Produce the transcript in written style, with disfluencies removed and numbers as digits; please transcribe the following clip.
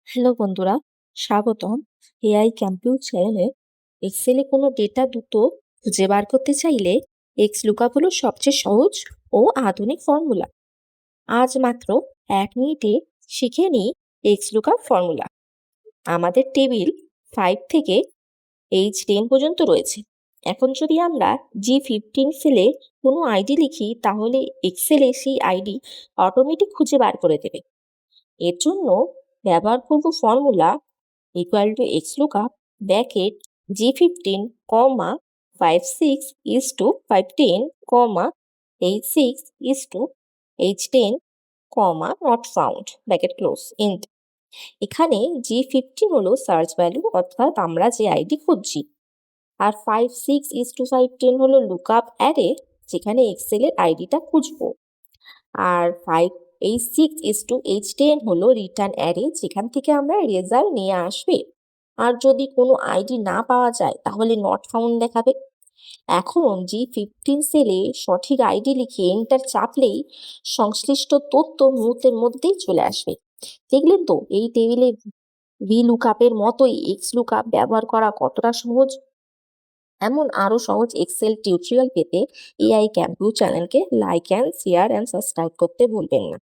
Hello বন্ধুরা, স্বাগতম। AI compute চ্যানেলে এক্সেলে কোনো ডেটা দ্রুত খুঁজে বার করতে চাইলে এক্স লুকআপ হলো সবচেয়ে সহজ ও আধুনিক ফর্মুলা। আজ মাত্র 1 মিনিটে শিখে নিই এক্স লুকআপ ফর্মুলা। আমাদের টেবিল 5 থেকে H10 পর্যন্ত রয়েছে। এখন যদি আমরা G15 সেলে কোনো আইডি লিখি তাহলে এক্সেলে সেই আইডি অটোমেটিক খুঁজে বার করে দেবে। এর জন্য ব্যবহার করব formula equal to x lookup bracket G15 comma 56 is to 510 comma H6 is to H10 comma not found bracket close end। এখানে G15 হলো সার্চ ভ্যালু অর্থাৎ আমরা যে আইডি খুঁজছি, আর 56 is to 510 হলো লুকআপ অ্যারে যেখানে এক্সেলের আইডিটা খুঁজবো, আর 5H6 is to H10 হলো রিটার্ন অ্যারে যেখান থেকে আমরা রেজাল্ট নিয়ে আসবে। আর যদি কোনো আইডি না পাওয়া যায় তাহলে নট ফাউন্ড দেখাবে। এখন G15 সেলে সঠিক আইডি লিখে এন্টার চাপলেই সংশ্লিষ্ট তথ্য মুহূর্তের মধ্যেই চলে আসবে। দেখলেন তো এই টেবিলে ভি লুকআপের মতোই এক্স লুকআপ ব্যবহার করা কতটা সহজ। এমন আরো সহজ এক্সেল টিউটোরিয়াল পেতে এআই ক্যাম্পিউ চ্যানেলকে like and share and subscribe করতে ভুলবেন না।